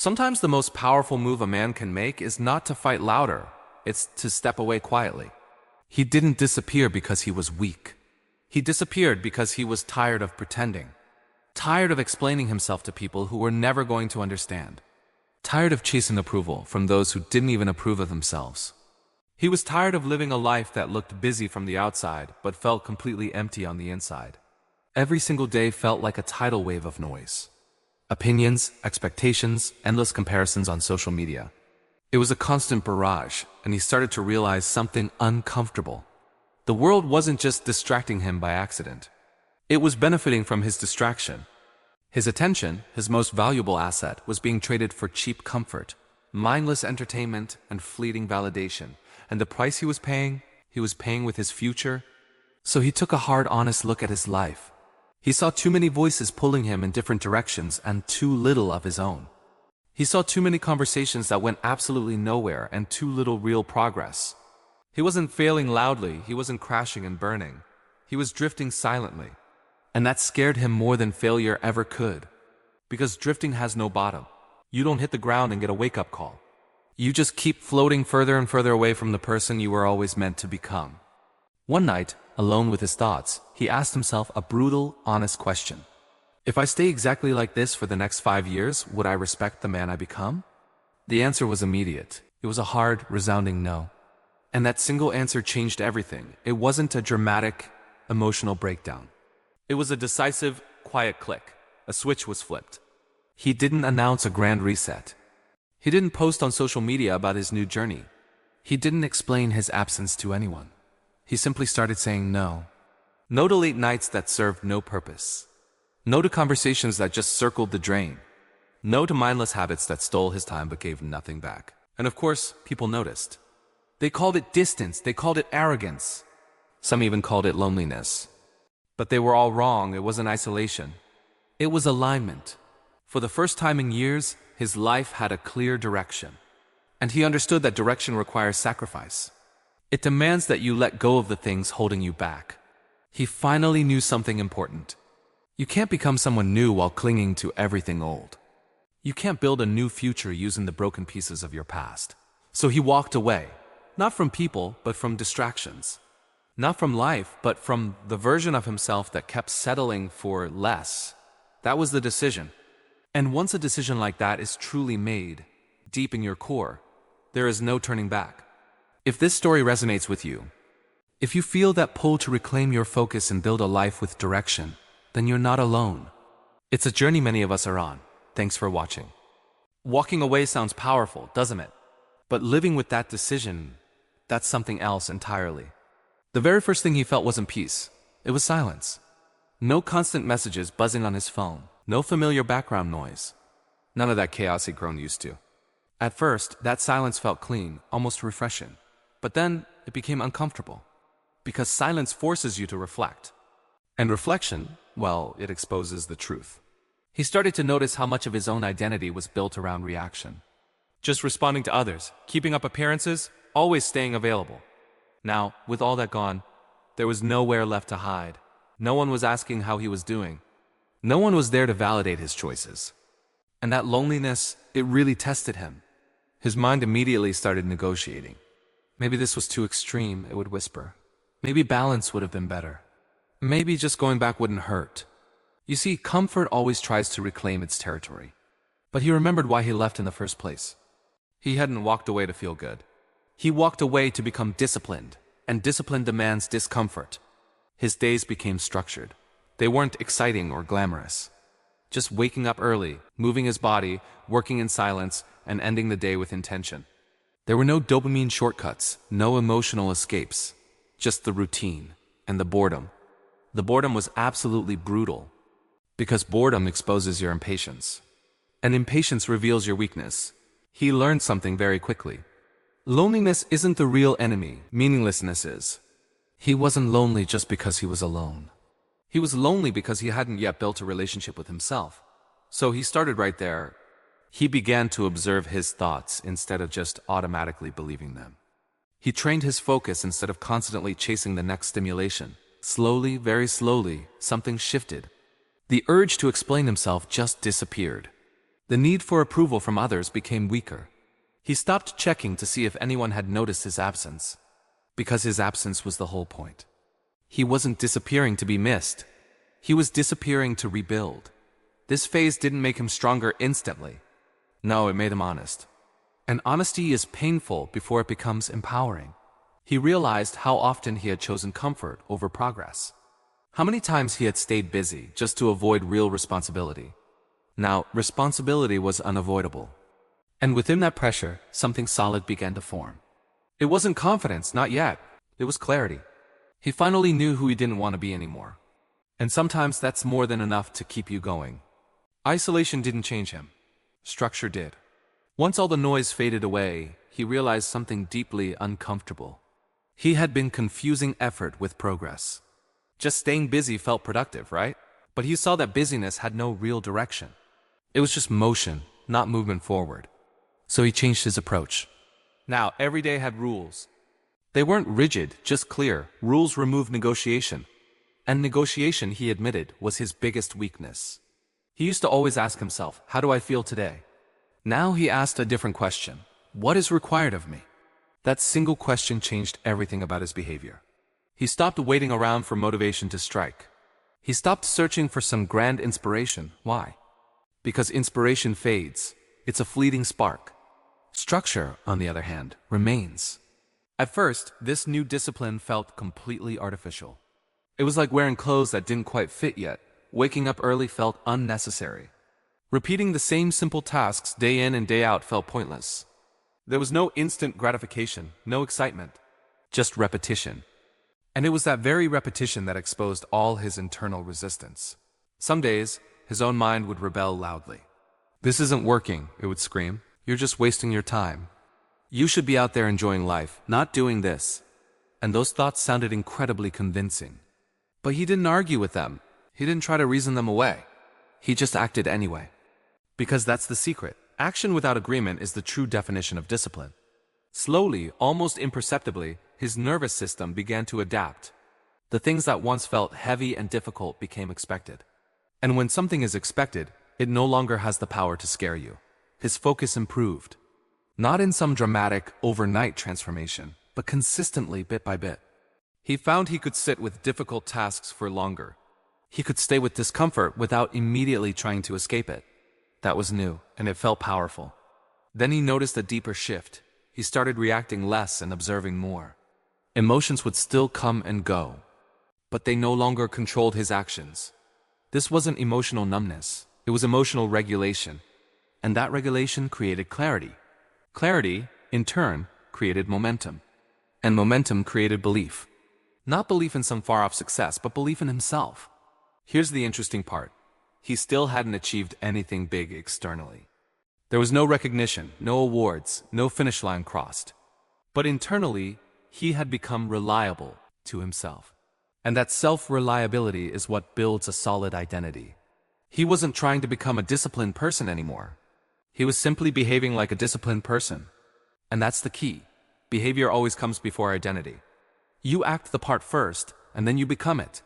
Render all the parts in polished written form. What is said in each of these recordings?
Sometimes the most powerful move a man can make is not to fight louder, it's to step away quietly. He didn't disappear because he was weak. He disappeared because he was tired of pretending. Tired of explaining himself to people who were never going to understand. Tired of chasing approval from those who didn't even approve of themselves. He was tired of living a life that looked busy from the outside but felt completely empty on the inside. Every single day felt like a tidal wave of noise. Opinions, expectations, endless comparisons on social media. It was a constant barrage, and he started to realize something uncomfortable. The world wasn't just distracting him by accident. It was benefiting from his distraction. His attention, his most valuable asset, was being traded for cheap comfort, mindless entertainment, and fleeting validation. And the price he was paying with his future. So he took a hard, honest look at his life. He saw too many voices pulling him in different directions and too little of his own. He saw too many conversations that went absolutely nowhere and too little real progress. He wasn't failing loudly, he wasn't crashing and burning. He was drifting silently. And that scared him more than failure ever could. Because drifting has no bottom. You don't hit the ground and get a wake-up call. You just keep floating further and further away from the person you were always meant to become. One night, alone with his thoughts, he asked himself a brutal, honest question. If I stay exactly like this for the next 5 years, would I respect the man I become? The answer was immediate. It was a hard, resounding no. And that single answer changed everything. It wasn't a dramatic, emotional breakdown. It was a decisive, quiet click. A switch was flipped. He didn't announce a grand reset. He didn't post on social media about his new journey. He didn't explain his absence to anyone. He simply started saying no. No to late nights that served no purpose. No to conversations that just circled the drain. No to mindless habits that stole his time but gave nothing back. And of course, people noticed. They called it distance. They called it arrogance. Some even called it loneliness. But they were all wrong. It wasn't isolation. It was alignment. For the first time in years, his life had a clear direction. And he understood that direction requires sacrifice. It demands that you let go of the things holding you back. He finally knew something important. You can't become someone new while clinging to everything old. You can't build a new future using the broken pieces of your past. So he walked away, not from people, but from distractions. Not from life, but from the version of himself that kept settling for less. That was the decision. And once a decision like that is truly made, deep in your core, there is no turning back. If this story resonates with you, if you feel that pull to reclaim your focus and build a life with direction, then you're not alone. It's a journey many of us are on. Thanks for watching. Walking away sounds powerful, doesn't it? But living with that decision, that's something else entirely. The very first thing he felt wasn't peace. It was silence. No constant messages buzzing on his phone. No familiar background noise. None of that chaos he'd grown used to. At first, that silence felt clean, almost refreshing. But then, it became uncomfortable. Because silence forces you to reflect. And reflection, well, it exposes the truth. He started to notice how much of his own identity was built around reaction. Just responding to others, keeping up appearances, always staying available. Now, with all that gone, there was nowhere left to hide. No one was asking how he was doing. No one was there to validate his choices. And that loneliness, it really tested him. His mind immediately started negotiating. Maybe this was too extreme, it would whisper. Maybe balance would have been better. Maybe just going back wouldn't hurt. You see, comfort always tries to reclaim its territory. But he remembered why he left in the first place. He hadn't walked away to feel good. He walked away to become disciplined, and discipline demands discomfort. His days became structured. They weren't exciting or glamorous. Just waking up early, moving his body, working in silence, and ending the day with intention. There were no dopamine shortcuts, no emotional escapes, just the routine and the boredom. The boredom was absolutely brutal, because boredom exposes your impatience. And impatience reveals your weakness. He learned something very quickly. Loneliness isn't the real enemy, meaninglessness is. He wasn't lonely just because he was alone. He was lonely because he hadn't yet built a relationship with himself. So he started right there. He began to observe his thoughts instead of just automatically believing them. He trained his focus instead of constantly chasing the next stimulation. Slowly, very slowly, something shifted. The urge to explain himself just disappeared. The need for approval from others became weaker. He stopped checking to see if anyone had noticed his absence, because his absence was the whole point. He wasn't disappearing to be missed. He was disappearing to rebuild. This phase didn't make him stronger instantly. No, it made him honest. And honesty is painful before it becomes empowering. He realized how often he had chosen comfort over progress. How many times he had stayed busy just to avoid real responsibility. Now, responsibility was unavoidable. And within that pressure, something solid began to form. It wasn't confidence, not yet. It was clarity. He finally knew who he didn't want to be anymore. And sometimes that's more than enough to keep you going. Isolation didn't change him. Structure did. Once all the noise faded away, he realized something deeply uncomfortable. He had been confusing effort with progress. Just staying busy felt productive, right? But he saw that busyness had no real direction. It was just motion, not movement forward. So he changed his approach. Now, every day had rules. They weren't rigid, just clear. Rules removed negotiation. And negotiation, he admitted, was his biggest weakness. He used to always ask himself, how do I feel today? Now he asked a different question. What is required of me? That single question changed everything about his behavior. He stopped waiting around for motivation to strike. He stopped searching for some grand inspiration. Why? Because inspiration fades. It's a fleeting spark. Structure, on the other hand, remains. At first, this new discipline felt completely artificial. It was like wearing clothes that didn't quite fit yet. Waking up early felt unnecessary. Repeating the same simple tasks day in and day out felt pointless. There was no instant gratification, no excitement, just repetition. And it was that very repetition that exposed all his internal resistance. Some days, his own mind would rebel loudly. This isn't working, it would scream. You're just wasting your time. You should be out there enjoying life, not doing this. And those thoughts sounded incredibly convincing. But he didn't argue with them. He didn't try to reason them away. He just acted anyway. Because that's the secret. Action without agreement is the true definition of discipline. Slowly, almost imperceptibly, his nervous system began to adapt. The things that once felt heavy and difficult became expected. And when something is expected, it no longer has the power to scare you. His focus improved. Not in some dramatic, overnight transformation, but consistently, bit by bit. He found he could sit with difficult tasks for longer. He could stay with discomfort without immediately trying to escape it. That was new, and it felt powerful. Then he noticed a deeper shift. He started reacting less and observing more. Emotions would still come and go, but they no longer controlled his actions. This wasn't emotional numbness, it was emotional regulation. And that regulation created clarity. Clarity, in turn, created momentum. And momentum created belief. Not belief in some far-off success, but belief in himself. Here's the interesting part. He still hadn't achieved anything big externally. There was no recognition, no awards, no finish line crossed. But internally, he had become reliable to himself. And that self-reliability is what builds a solid identity. He wasn't trying to become a disciplined person anymore. He was simply behaving like a disciplined person. And that's the key. Behavior always comes before identity. You act the part first, and then you become it.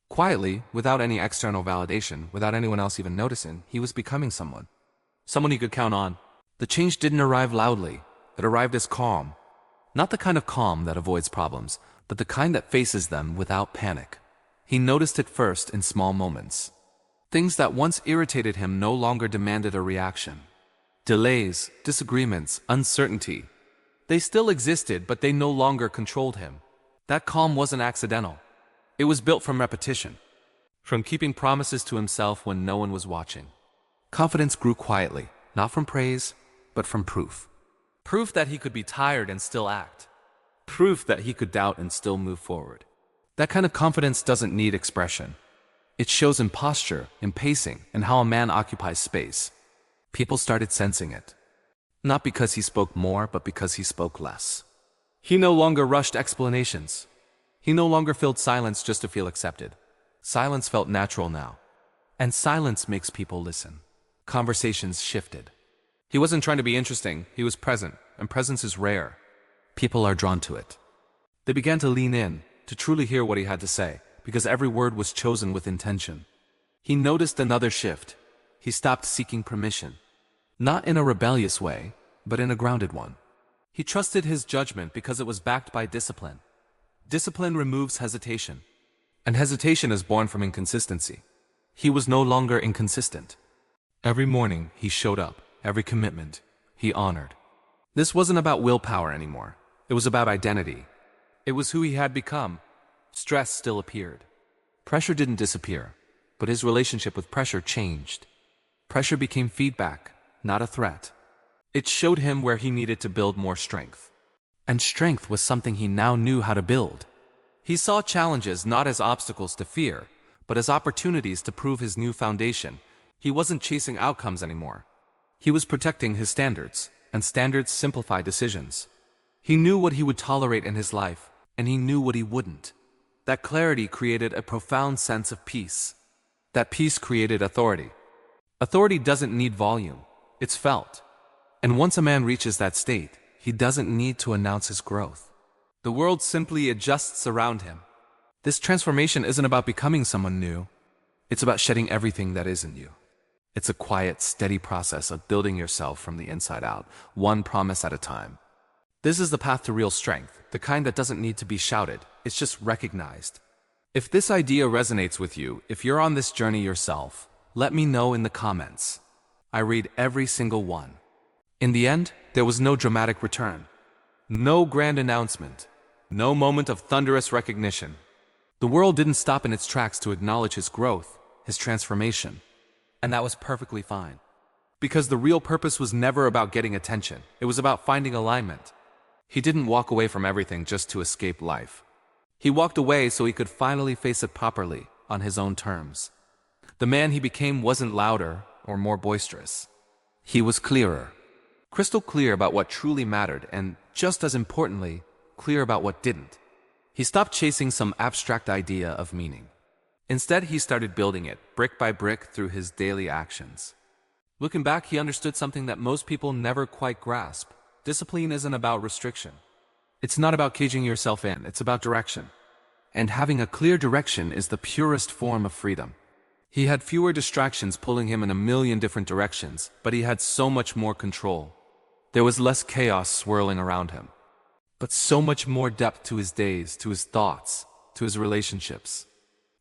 Quietly, without any external validation, without anyone else even noticing, he was becoming someone. Someone he could count on. The change didn't arrive loudly. It arrived as calm. Not the kind of calm that avoids problems, but the kind that faces them without panic. He noticed it first in small moments. Things that once irritated him no longer demanded a reaction. Delays, disagreements, uncertainty. They still existed, but they no longer controlled him. That calm wasn't accidental. It was built from repetition, from keeping promises to himself when no one was watching. Confidence grew quietly, not from praise, but from proof. Proof that he could be tired and still act. Proof that he could doubt and still move forward. That kind of confidence doesn't need expression. It shows in posture, in pacing, and how a man occupies space. People started sensing it. Not because he spoke more, but because he spoke less. He no longer rushed explanations. He no longer filled silence just to feel accepted. Silence felt natural now. And silence makes people listen. Conversations shifted. He wasn't trying to be interesting, he was present, and presence is rare. People are drawn to it. They began to lean in, to truly hear what he had to say, because every word was chosen with intention. He noticed another shift. He stopped seeking permission. Not in a rebellious way, but in a grounded one. He trusted his judgment because it was backed by discipline. Discipline removes hesitation, and hesitation is born from inconsistency. He was no longer inconsistent. Every morning he showed up, every commitment he honored. This wasn't about willpower anymore. It was about identity. It was who he had become. Stress still appeared. Pressure didn't disappear, but his relationship with pressure changed. Pressure became feedback, not a threat. It showed him where he needed to build more strength. And strength was something he now knew how to build. He saw challenges not as obstacles to fear, but as opportunities to prove his new foundation. He wasn't chasing outcomes anymore. He was protecting his standards, and standards simplify decisions. He knew what he would tolerate in his life, and he knew what he wouldn't. That clarity created a profound sense of peace. That peace created authority. Authority doesn't need volume. It's felt. And once a man reaches that state, he doesn't need to announce his growth. The world simply adjusts around him. This transformation isn't about becoming someone new. It's about shedding everything that isn't you. It's a quiet, steady process of building yourself from the inside out, one promise at a time. This is the path to real strength, the kind that doesn't need to be shouted, it's just recognized. If this idea resonates with you, if you're on this journey yourself, let me know in the comments. I read every single one. In the end, there was no dramatic return. No grand announcement. No moment of thunderous recognition. The world didn't stop in its tracks to acknowledge his growth, his transformation. And that was perfectly fine. Because the real purpose was never about getting attention. It was about finding alignment. He didn't walk away from everything just to escape life. He walked away so he could finally face it properly, on his own terms. The man he became wasn't louder or more boisterous. He was clearer. Crystal clear about what truly mattered and, just as importantly, clear about what didn't. He stopped chasing some abstract idea of meaning. Instead, he started building it, brick by brick, through his daily actions. Looking back, he understood something that most people never quite grasp. Discipline isn't about restriction. It's not about caging yourself in, it's about direction. And having a clear direction is the purest form of freedom. He had fewer distractions pulling him in a million different directions, but he had so much more control. There was less chaos swirling around him, but so much more depth to his days, to his thoughts, to his relationships.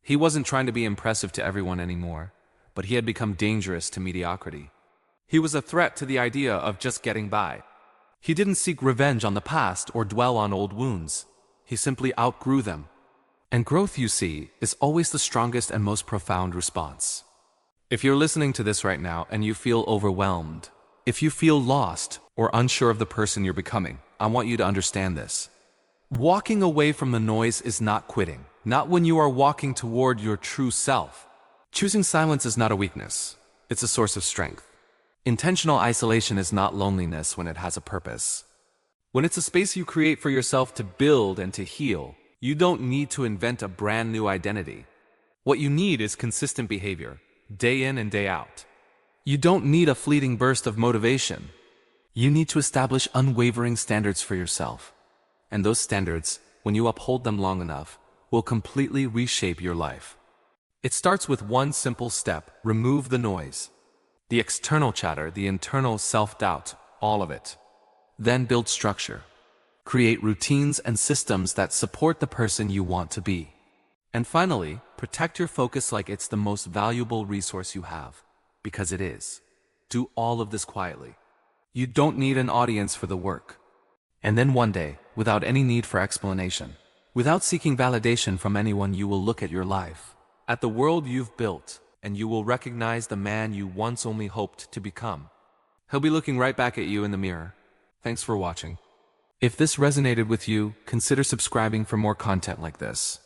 He wasn't trying to be impressive to everyone anymore, but he had become dangerous to mediocrity. He was a threat to the idea of just getting by. He didn't seek revenge on the past or dwell on old wounds. He simply outgrew them. And growth, you see, is always the strongest and most profound response. If you're listening to this right now and you feel overwhelmed, if you feel lost or unsure of the person you're becoming, I want you to understand this. Walking away from the noise is not quitting, not when you are walking toward your true self. Choosing silence is not a weakness, it's a source of strength. Intentional isolation is not loneliness when it has a purpose. When it's a space you create for yourself to build and to heal, you don't need to invent a brand new identity. What you need is consistent behavior, day in and day out. You don't need a fleeting burst of motivation. You need to establish unwavering standards for yourself. And those standards, when you uphold them long enough, will completely reshape your life. It starts with one simple step: remove the noise. The external chatter, the internal self-doubt, all of it. Then build structure. Create routines and systems that support the person you want to be. And finally, protect your focus like it's the most valuable resource you have, because it is. Do all of this quietly. You don't need an audience for the work. And then one day, without any need for explanation, without seeking validation from anyone, you will look at your life, at the world you've built, and you will recognize the man you once only hoped to become. He'll be looking right back at you in the mirror. Thanks for watching. If this resonated with you, consider subscribing for more content like this.